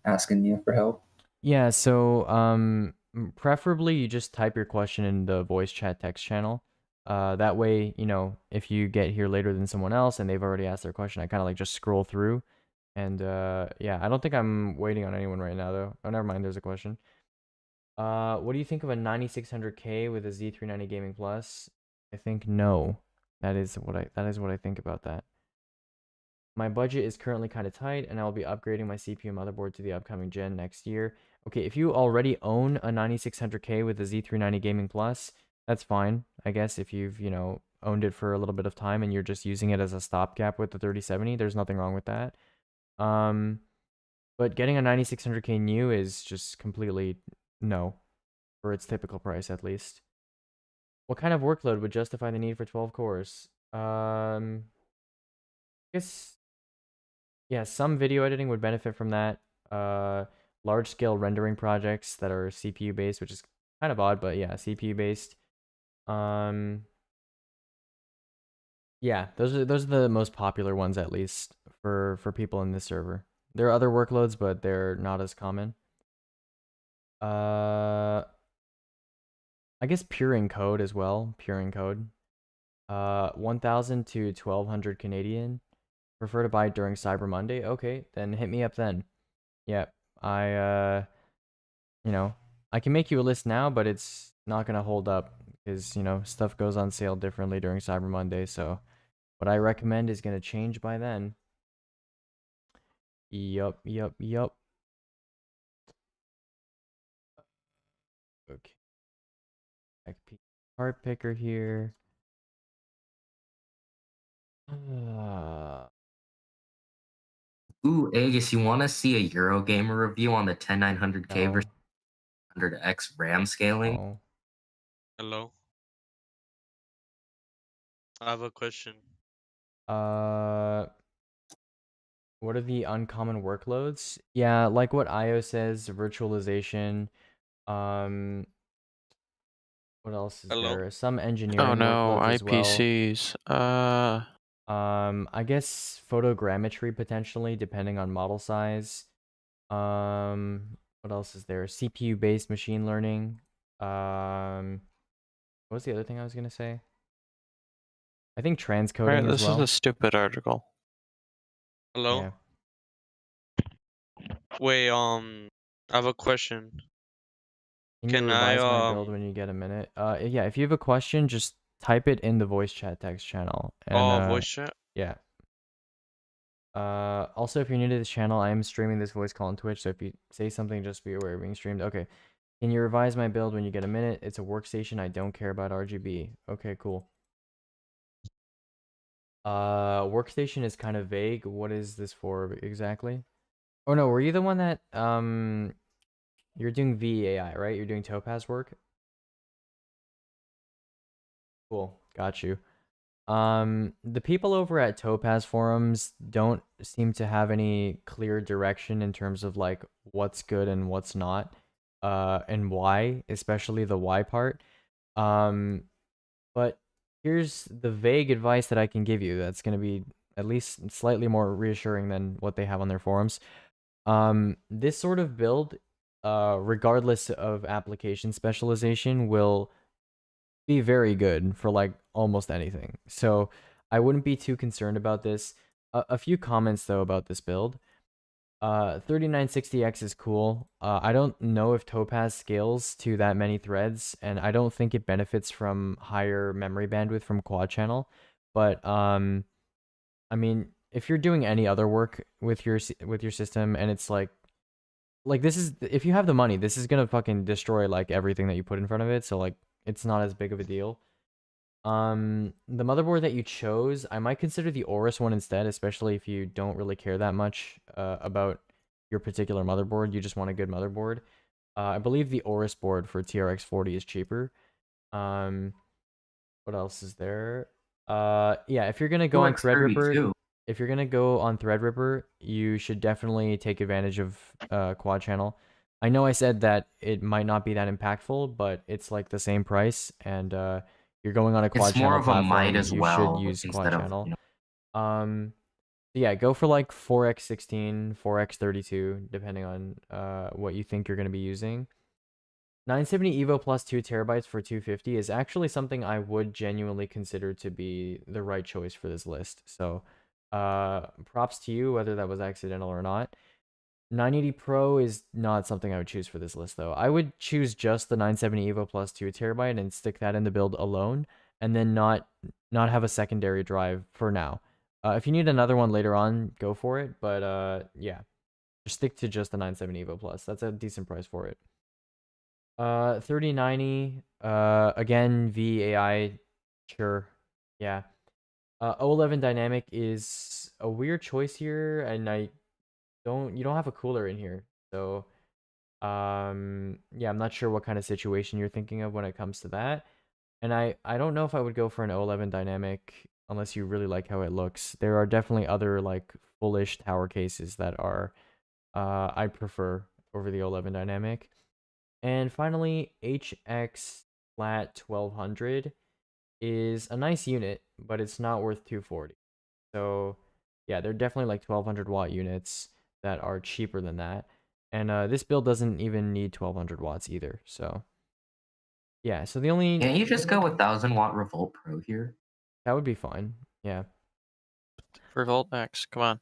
asking you for help. Yeah, so preferably you just type your question in the voice chat text channel. That way, you know, if you get here later than someone else and they've already asked their question, I kind of like just scroll through. And yeah, I don't think I'm waiting on anyone right now though. Oh, never mind. There's a question. What do you think of a 9600K with a Z390 Gaming Plus? I think no. That is what I think about that. My budget is currently kind of tight, and I will be upgrading my CPU and motherboard to the upcoming gen next year. Okay, if you already own a 9600K with a Z390 Gaming Plus, that's fine. I guess if you've, you know, owned it for a little bit of time and you're just using it as a stopgap with the 3070, there's nothing wrong with that. But getting a 9600K new is just completely no, for its typical price at least. What kind of workload would justify the need for 12 cores? I guess, yeah, some video editing would benefit from that. Large scale rendering projects that are CPU based, which is kind of odd, but yeah, CPU based. Yeah, those are the most popular ones, at least for people in this server. There are other workloads, but they're not as common. I guess pure encode as well. Pure encode. 1,000 to 1,200 Canadian. Prefer to buy it during Cyber Monday. Okay, then hit me up then. Yeah, you know, I can make you a list now, but it's not gonna hold up because, you know, stuff goes on sale differently during Cyber Monday. So what I recommend is gonna change by then. Yup. Okay. XP card picker here. Ooh, Aegis, you want to see a Eurogamer review on the 10900K No. versus 100X RAM scaling? No. Hello. I have a question. What are the uncommon workloads? Yeah, like what IO says, virtualization. What else is Hello? there? Some engineering Oh no, workloads as well. IPCs. I guess photogrammetry potentially, depending on model size. What else is there? CPU-based machine learning. What was the other thing I was gonna say? I think transcoding Right, as this well. is a stupid article. Hello? Yeah. Wait, I have a question. Can you revise my build when you get a minute? Yeah, if you have a question, just type it in the voice chat text channel. And, voice chat? Yeah. Also, if you're new to this channel, I am streaming this voice call on Twitch, so if you say something, just be aware of being streamed. Okay. Can you revise my build when you get a minute? It's a workstation. I don't care about RGB. Okay, cool. Workstation is kind of vague. What is this for exactly? Oh no, were you the one that you're doing VAI, right? You're doing Topaz work? Cool. Got you. The people over at Topaz forums don't seem to have any clear direction in terms of like what's good and what's not, and why, especially the why part. But here's the vague advice that I can give you that's going to be at least slightly more reassuring than what they have on their forums. This sort of build, regardless of application specialization, will be very good for like almost anything. So I wouldn't be too concerned about this. A few comments though about this build. 3960X is cool. I don't know if Topaz scales to that many threads, and I don't think it benefits from higher memory bandwidth from quad channel. But I mean, if you're doing any other work with your system, and it's like this is, if you have the money, this is gonna fucking destroy like everything that you put in front of it. So like, it's not as big of a deal. The motherboard that you chose, I might consider the Aorus one instead, especially if you don't really care that much about your particular motherboard. You just want a good motherboard. I believe the Aorus board for TRX 40 is cheaper. What else is there? Yeah, if you're gonna go on Threadripper, you should definitely take advantage of quad channel. I know I said that it might not be that impactful, but it's like the same price, and you're going on a quad channel platform. It's more of a might as well. You should use quad channel. Yeah, go for like 4x16, 4x32, depending on what you think you're going to be using. 970 Evo plus 2 terabytes for 250 is actually something I would genuinely consider to be the right choice for this list. So, props to you, whether that was accidental or not. 980 Pro is not something I would choose for this list, though. I would choose just the 970 Evo plus 2 terabyte and stick that in the build alone, and then not have a secondary drive for now. If you need another one later on, go for it. But yeah, just stick to just the 970 Evo plus. That's a decent price for it. 3090, again, VAI, sure, yeah. 011 Dynamic is a weird choice here, and you don't have a cooler in here, so yeah, I'm not sure what kind of situation you're thinking of when it comes to that, and I don't know if I would go for an 011 Dynamic unless you really like how it looks. There are definitely other like fullish tower cases that are I prefer over the 011 Dynamic. And finally, HX Flat 1200 is a nice unit, but it's not worth 240. So yeah, they're definitely like 1200 watt units that are cheaper than that. And this build doesn't even need 1200 watts either. So yeah, so the only... Can't you just go with 1000-watt Revolt Pro here? That would be fine, yeah. Revolt Max, come on.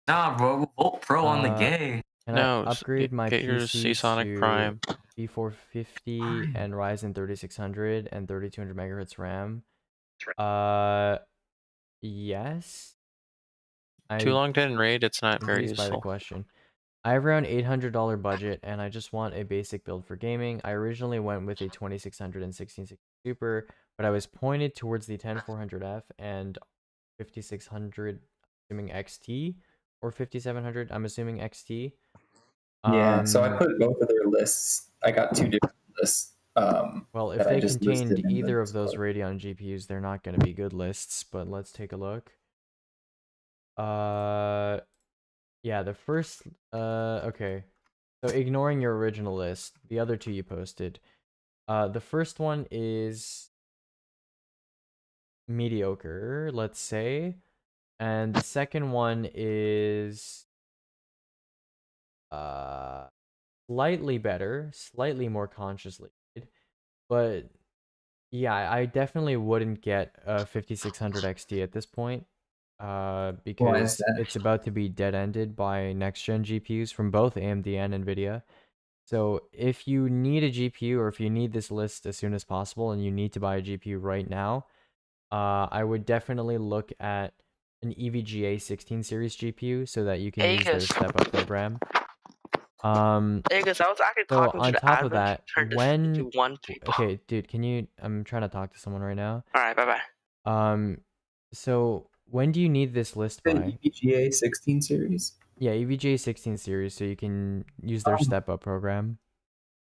Nah, Revolt Pro on the gay. Can No, I upgrade my get your PC Seasonic to Prime. B450 and Ryzen 3600 and 3200 megahertz RAM? Yes. Too long didn't raid, it's not very Confused by the useful. question. I have around $800 budget and I just want a basic build for gaming. I originally went with a 2600 and 1660 Super, but I was pointed towards the 10400F and 5600, assuming XT, or 5700, I'm assuming XT. Yeah, so I put both of their lists. I got two different lists. Well, if that I they just contained listed in either the of those Discord. Radeon GPUs, they're not going to be good lists, but let's take a look. Yeah, the first, okay. So ignoring your original list, the other two you posted. The first one is mediocre, let's say. And the second one is slightly better, slightly more consciously made. But yeah, I definitely wouldn't get a 5600 XT at this point. Because it's about to be dead-ended by next-gen GPUs from both AMD and NVIDIA. So if you need a GPU, or if you need this list as soon as possible and you need to buy a GPU right now, I would definitely look at an EVGA 16 series GPU so that you can use their step-up program. Because I was actually So talking on to the top of admin, that, turned this when... into one people. Okay, dude, can you... I'm trying to talk to someone right now. Alright, bye-bye. So when do you need this list The by? EVGA 16 series? Yeah, EVGA 16 series, so you can use their step-up program.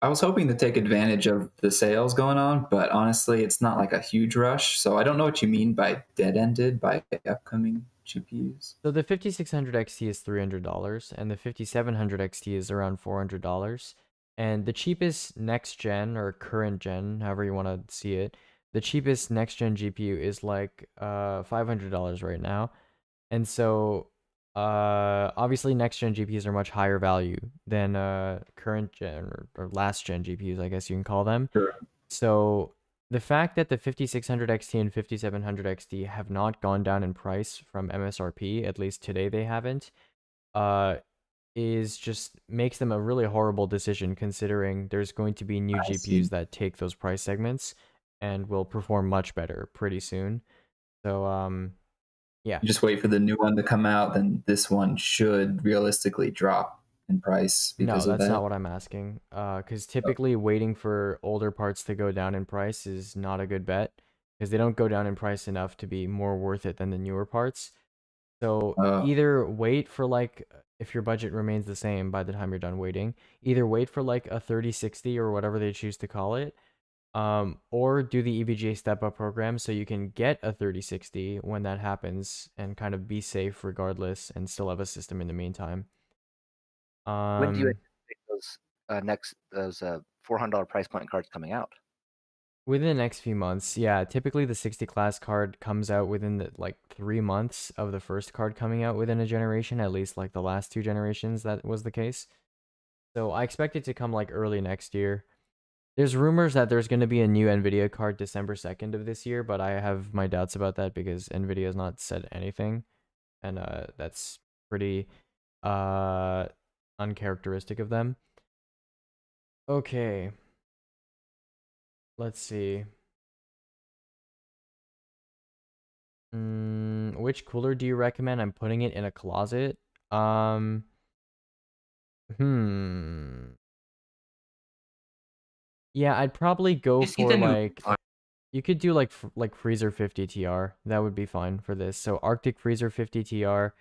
I was hoping to take advantage of the sales going on, but honestly, it's not like a huge rush. So I don't know what you mean by dead-ended by upcoming GPUs. So the 5600 XT is $300, and the 5700 XT is around $400. And the cheapest next-gen, or current-gen, however you want to see it, the cheapest next-gen GPU is like $500 right now. And so obviously next-gen GPUs are much higher value than current-gen or last-gen GPUs, I guess you can call them. Sure. So the fact that the 5600 XT and 5700 XT have not gone down in price from MSRP, at least today they haven't, is just makes them a really horrible decision, considering there's going to be new GPUs that take those price segments and will perform much better pretty soon. So yeah, You just wait for the new one to come out, then this one should realistically drop in price no, because of that's that. not what I'm asking. Because typically waiting for older parts to go down in price is not a good bet, because they don't go down in price enough to be more worth it than the newer parts. So either wait for like, if your budget remains the same by the time you're done waiting, either wait for like a 3060 or whatever they choose to call it, or do the EVGA step-up program so you can get a 3060 when that happens and kind of be safe regardless and still have a system in the meantime. When do you anticipate those $400 price point cards coming out? Within the next few months, yeah. Typically, the 60 class card comes out within the, like 3 months of the first card coming out within a generation. At least like the last 2 generations, that was the case. So I expect it to come like early next year. There's rumors that there's going to be a new Nvidia card December 2nd of this year, but I have my doubts about that because Nvidia has not said anything, and that's pretty uncharacteristic of them. Okay. Let's see. Which cooler do you recommend? I'm putting it in a closet. Yeah, I'd probably go You see for the new like you could do like Freezer 50 TR. That would be fine for this. So Arctic Freezer 50 TR,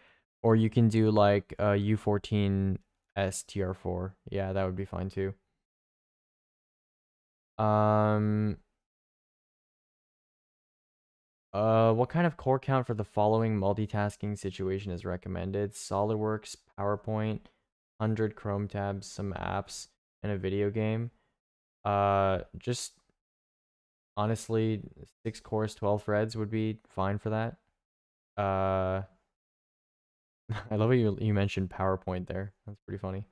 or you can do like U14S TR4. Yeah, that would be fine too. What kind of core count for the following multitasking situation is recommended? SolidWorks, PowerPoint, 100 Chrome tabs, some apps, and a video game. Just honestly, 6 cores, 12 threads would be fine for that. I love how you mentioned PowerPoint there. That's pretty funny.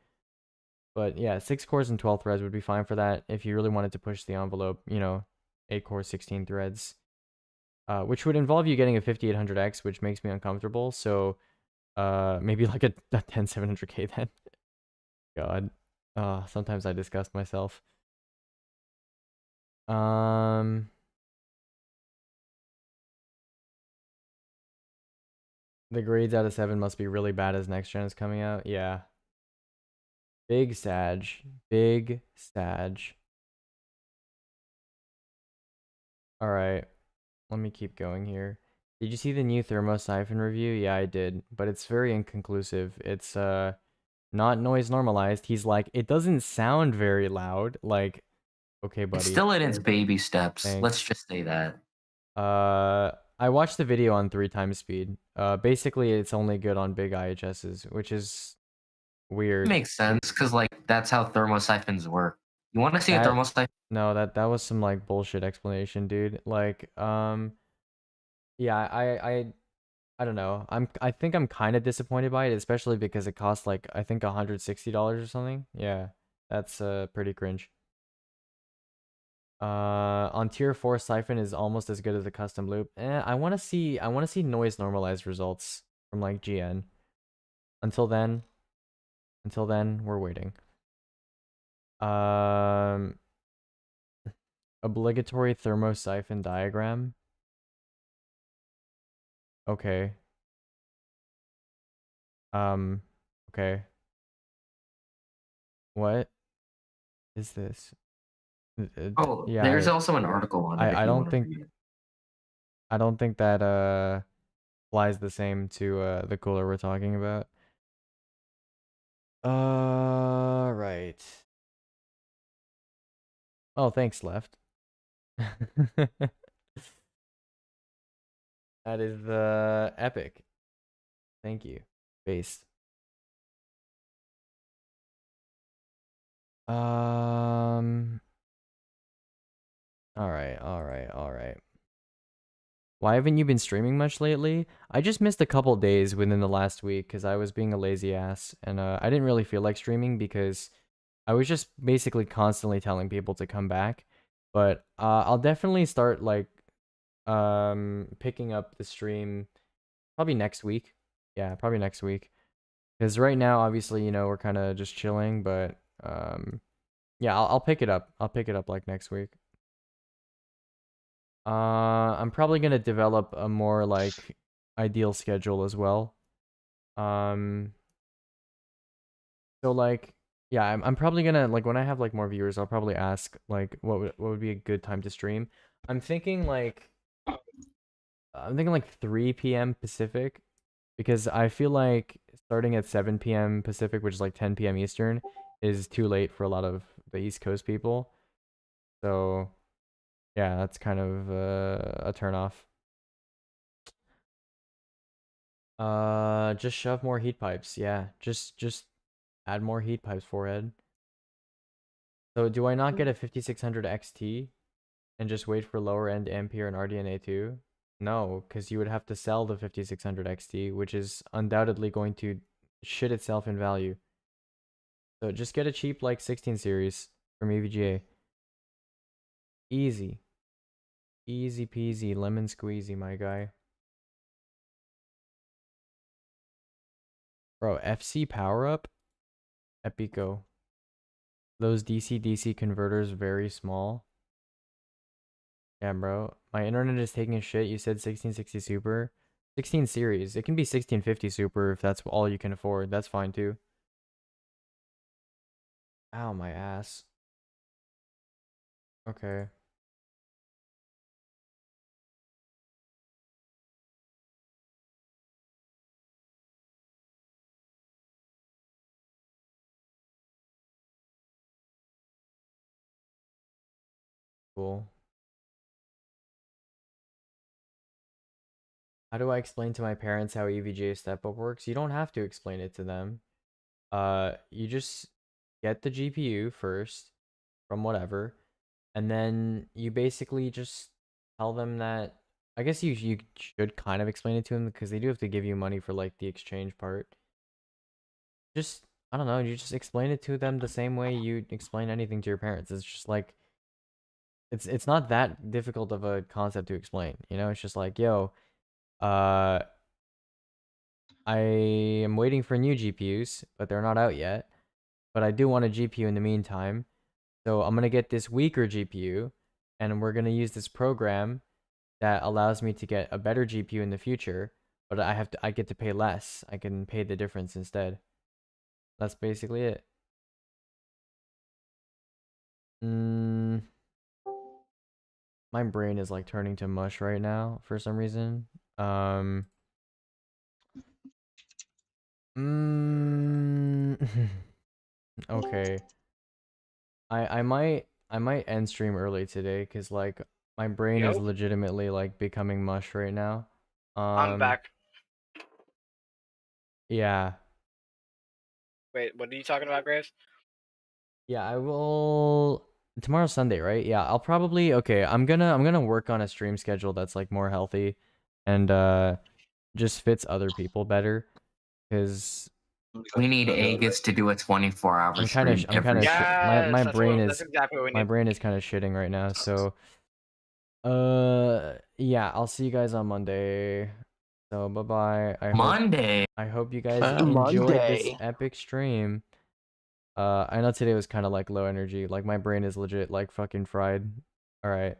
But yeah, 6 cores and 12 threads would be fine for that. If you really wanted to push the envelope, 8 cores, 16 threads. Which would involve you getting a 5800X, which makes me uncomfortable. So, maybe like a 10700K then. God, sometimes I disgust myself. The grades out of 7 must be really bad as next gen is coming out. Yeah. Big Sag. Big Sag. Alright. Let me keep going here. Did you see the new Thermosiphon review? Yeah, I did. But it's very inconclusive. It's not noise normalized. He's like, it doesn't sound very loud. Like, okay, buddy. It's still in its baby steps. Thanks. Let's just say that. I watched the video on 3 times speed. Basically, it's only good on big IHSs, which is weird. It makes sense, because like that's how thermosiphons work. You want to see a thermosiphon? No, that was some like bullshit explanation, dude. Like, yeah, I don't know. I think I'm kind of disappointed by it, especially because it costs like I think $160 or something. Yeah, that's pretty cringe. On tier 4, Siphon is almost as good as a custom loop. I want to see noise normalized results from like GN. Until then, we're waiting. Obligatory Thermosiphon diagram. Okay. Okay. What is this? Oh, yeah. there's also an article on it. I don't think that applies the same to the cooler we're talking about. Right. Oh, thanks, Left. That is epic. Thank you. Base. Alright. Why haven't you been streaming much lately? I just missed a couple days within the last week because I was being a lazy ass, and I didn't really feel like streaming because I was just basically constantly telling people to come back. But I'll definitely start like picking up the stream probably next week. Yeah, probably next week. Because right now, obviously, we're kind of just chilling, but yeah, I'll pick it up. I'll pick it up like next week. I'm probably gonna develop a more like ideal schedule as well. So like, yeah, I'm probably gonna like when I have like more viewers, I'll probably ask like what would be a good time to stream. I'm thinking like 3 p.m. Pacific, because I feel like starting at 7 p.m. Pacific, which is like 10 p.m. Eastern, is too late for a lot of the East Coast people. So yeah, that's kind of a turnoff. Just shove more heat pipes. Yeah, just add more heat pipes, forehead. So do I not get a 5600 XT and just wait for lower end Ampere and RDNA 2? No, because you would have to sell the 5600 XT, which is undoubtedly going to shit itself in value. So just get a cheap like 16 series from EVGA. Easy. Easy peasy, lemon squeezy, my guy. Bro, FC power up? Epico. Those DC-DC converters very small. Yeah, bro. My internet is taking a shit. You said 1660 Super. 16 series. It can be 1650 Super if that's all you can afford. That's fine too. Ow, my ass. Okay. Cool. How do I explain to my parents how EVGA step-up works? You don't have to explain it to them. You just get the GPU first from whatever, and then you basically just tell them that. I guess you should kind of explain it to them because they do have to give you money for like the exchange part. Just I don't know. You just explain it to them the same way you explain anything to your parents. It's just like it's not that difficult of a concept to explain. You know, it's just like yo. I am waiting for new GPUs, but they're not out yet. But I do want a GPU in the meantime. So I'm going to get this weaker GPU, and we're going to use this program that allows me to get a better GPU in the future, but I get to pay less. I can pay the difference instead. That's basically it. My brain is like turning to mush right now for some reason. Okay. I might end stream early today because like my brain is legitimately like becoming mush right now. I'm back. Yeah. Wait, what are you talking about, Graves? Yeah, I will. Tomorrow's Sunday, right? Yeah, I'll probably. Okay, I'm gonna work on a stream schedule that's like more healthy, and just fits other people better, because We need Agus to do a 24-hour stream. I'm kind of my brain is that's exactly what we my need. brain is kind of shitting right now. So, yeah, I'll see you guys on Monday. So bye bye. Monday. I hope you guys enjoyed this epic stream. I know today was kind of like low energy. Like my brain is legit like fucking fried. All right.